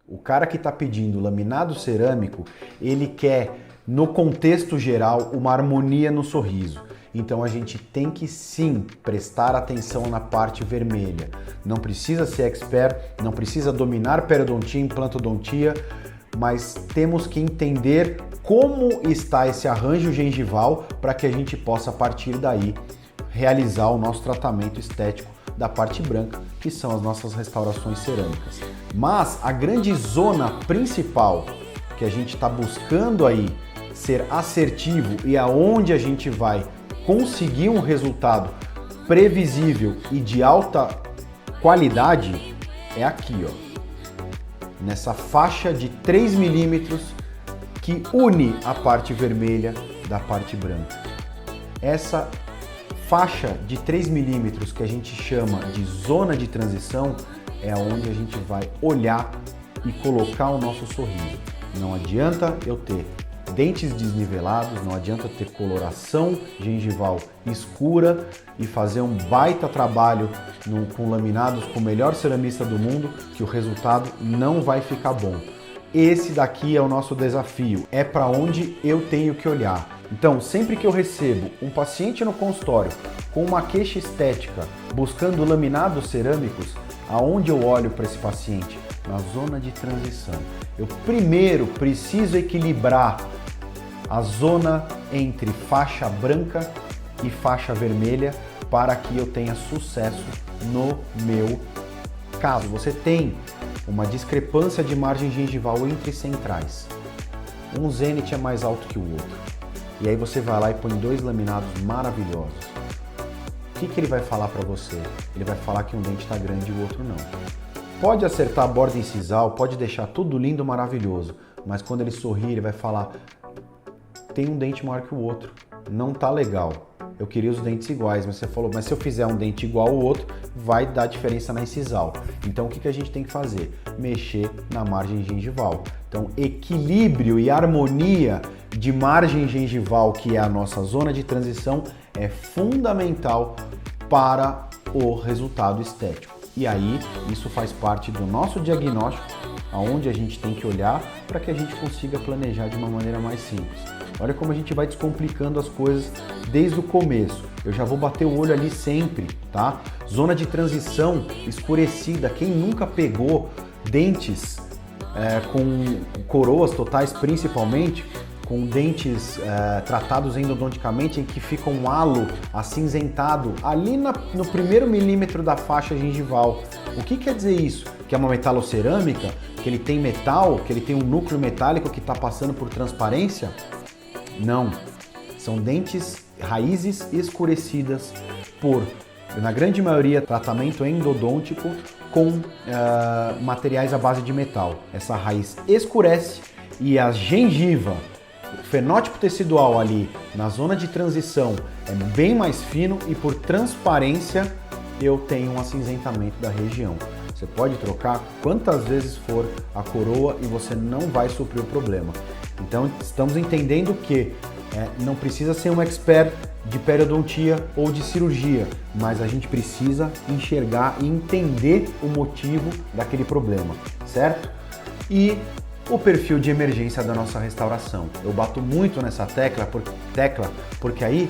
O cara que está pedindo laminado cerâmico, ele quer, no contexto geral, uma harmonia no sorriso. Então a gente tem que sim prestar atenção na parte vermelha. Não precisa ser expert, não precisa dominar periodontia, implantodontia, mas temos que entender como está esse arranjo gengival para que a gente possa, a partir daí, realizar o nosso tratamento estético da parte branca, que são as nossas restaurações cerâmicas. Mas a grande zona principal que a gente está buscando aí ser assertivo e aonde a gente vai conseguir um resultado previsível e de alta qualidade é aqui, ó, nessa faixa de 3 milímetros que une a parte vermelha da parte branca. Essa faixa de 3 milímetros que a gente chama de zona de transição é onde a gente vai olhar e colocar o nosso sorriso. Não adianta eu ter dentes desnivelados, não adianta eu ter coloração gengival escura e fazer um baita trabalho com laminados com o melhor ceramista do mundo, que o resultado não vai ficar bom. Esse daqui é o nosso desafio, é para onde eu tenho que olhar. Então, sempre que eu recebo um paciente no consultório com uma queixa estética buscando laminados cerâmicos, aonde eu olho para esse paciente? Na zona de transição. Eu primeiro preciso equilibrar a zona entre faixa branca e faixa vermelha para que eu tenha sucesso no meu caso. Você tem uma discrepância de margem gengival entre centrais. Um zenith é mais alto que o outro. E aí você vai lá e põe 2 laminados maravilhosos. O que ele vai falar para você? Ele vai falar que um dente está grande e o outro não. Pode acertar a borda incisal, pode deixar tudo lindo, maravilhoso, mas quando ele sorrir, ele vai falar: tem um dente maior que o outro, não tá legal. Eu queria os dentes iguais, mas você falou, mas se eu fizer um dente igual ao outro, vai dar diferença na incisal. Então o que a gente tem que fazer? Mexer na margem gengival. Então equilíbrio e harmonia de margem gengival, que é a nossa zona de transição, é fundamental para o resultado estético. E aí, isso faz parte do nosso diagnóstico, aonde a gente tem que olhar para que a gente consiga planejar de uma maneira mais simples. Olha como a gente vai descomplicando as coisas desde o começo. Eu já vou bater o olho ali sempre, tá? Zona de transição escurecida. Quem nunca pegou dentes com coroas totais, principalmente, com dentes tratados endodonticamente, em que fica um halo acinzentado ali no primeiro milímetro da faixa gengival. O que quer dizer isso? Que é uma metalocerâmica, que ele tem metal, que ele tem um núcleo metálico que está passando por transparência? Não. São dentes, raízes escurecidas por, na grande maioria, tratamento endodôntico com materiais à base de metal. Essa raiz escurece e a gengiva, o fenótipo tecidual ali na zona de transição é bem mais fino e por transparência eu tenho um acinzentamento da região. Você pode trocar quantas vezes for a coroa e você não vai suprir o problema. Então estamos entendendo que não precisa ser um expert de periodontia ou de cirurgia, mas a gente precisa enxergar e entender o motivo daquele problema, certo? E o perfil de emergência da nossa restauração. Eu bato muito nessa tecla porque aí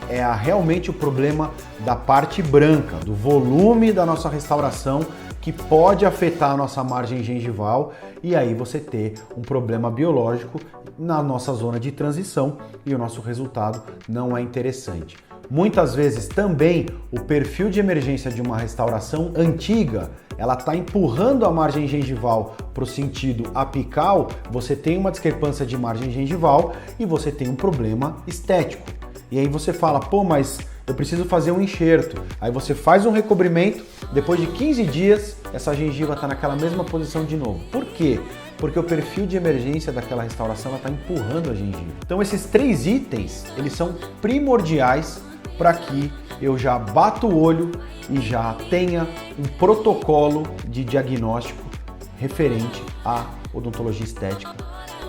é realmente o problema da parte branca, do volume da nossa restauração, que pode afetar a nossa margem gengival e aí você ter um problema biológico na nossa zona de transição e o nosso resultado não é interessante. Muitas vezes também o perfil de emergência de uma restauração antiga, ela está empurrando a margem gengival para o sentido apical, você tem uma discrepância de margem gengival e você tem um problema estético. E aí você fala, pô, mas eu preciso fazer um enxerto. Aí você faz um recobrimento, depois de 15 dias, essa gengiva está naquela mesma posição de novo. Por quê? Porque o perfil de emergência daquela restauração está empurrando a gengiva. Então esses 3 itens, eles são primordiais para que eu já bata o olho e já tenha um protocolo de diagnóstico referente à odontologia estética.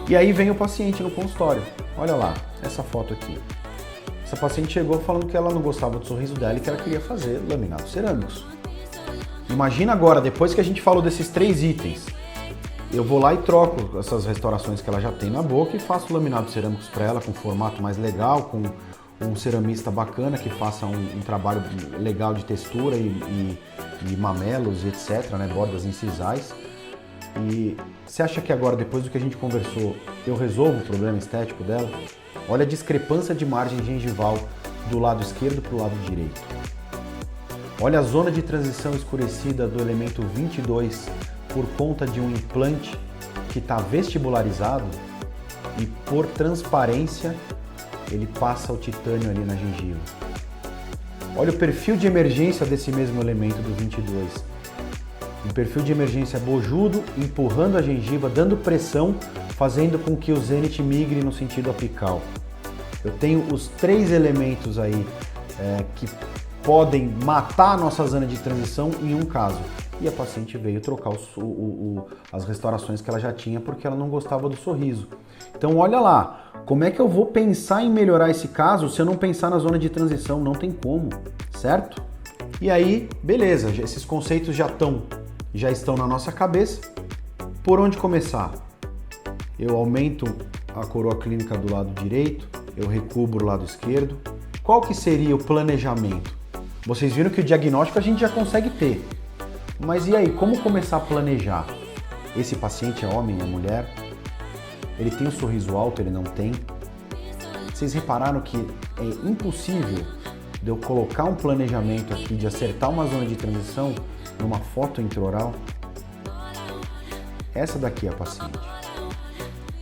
E aí vem o paciente no consultório. Olha lá, essa foto aqui. Essa paciente chegou falando que ela não gostava do sorriso dela e que ela queria fazer laminados cerâmicos. Imagina agora, depois que a gente falou desses 3 itens, eu vou lá e troco essas restaurações que ela já tem na boca e faço laminados cerâmicos para ela com formato mais legal, com um ceramista bacana que faça um trabalho legal de textura e mamelos, etc, né, bordas incisais. E você acha que agora, depois do que a gente conversou, eu resolvo o problema estético dela? Olha a discrepância de margem gengival do lado esquerdo para o lado direito. Olha a zona de transição escurecida do elemento 22 por conta de um implante que está vestibularizado e por transparência ele passa o titânio ali na gengiva. Olha o perfil de emergência desse mesmo elemento do 22. Um perfil de emergência bojudo, empurrando a gengiva, dando pressão, fazendo com que o zênite migre no sentido apical. Eu tenho os 3 elementos aí que podem matar a nossa zona de transição em um caso. E a paciente veio trocar as restaurações que ela já tinha porque ela não gostava do sorriso. Então olha lá, como é que eu vou pensar em melhorar esse caso se eu não pensar na zona de transição? Não tem como, certo? E aí, beleza, esses conceitos já estão na nossa cabeça. Por onde começar? Eu aumento a coroa clínica do lado direito, eu recubro o lado esquerdo. Qual que seria o planejamento? Vocês viram que o diagnóstico a gente já consegue ter. Mas e aí, como começar a planejar? Esse paciente é homem, é mulher? Ele tem um sorriso alto, ele não tem? Vocês repararam que é impossível de eu colocar um planejamento aqui de acertar uma zona de transição numa foto intraoral? Essa daqui é a paciente.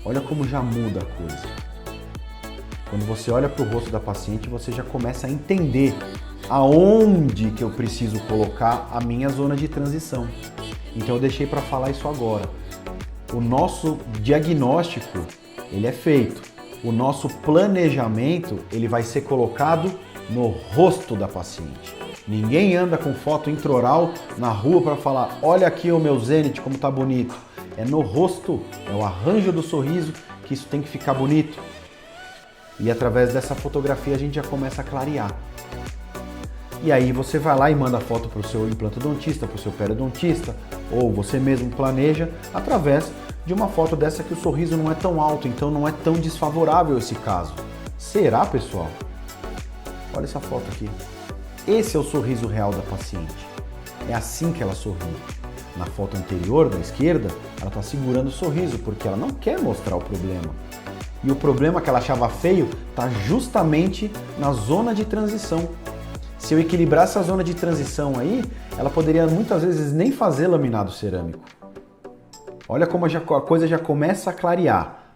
Olha como já muda a coisa. Quando você olha para o rosto da paciente, você já começa a entender aonde que eu preciso colocar a minha zona de transição. Então eu deixei para falar isso agora. O nosso diagnóstico, ele é feito. O nosso planejamento, ele vai ser colocado no rosto da paciente. Ninguém anda com foto intraoral na rua para falar, olha aqui o meu zênite, como tá bonito. É no rosto, é o arranjo do sorriso que isso tem que ficar bonito. E através dessa fotografia a gente já começa a clarear. E aí você vai lá e manda a foto para o seu implantodontista, para o seu periodontista, ou você mesmo planeja através de uma foto dessa que o sorriso não é tão alto, então não é tão desfavorável esse caso. Será, pessoal? Olha essa foto aqui. Esse é o sorriso real da paciente. É assim que ela sorri. Na foto anterior, da esquerda, ela está segurando o sorriso, porque ela não quer mostrar o problema. E o problema que ela achava feio está justamente na zona de transição. Se eu equilibrasse a zona de transição aí, ela poderia muitas vezes nem fazer laminado cerâmico. Olha como a coisa já começa a clarear.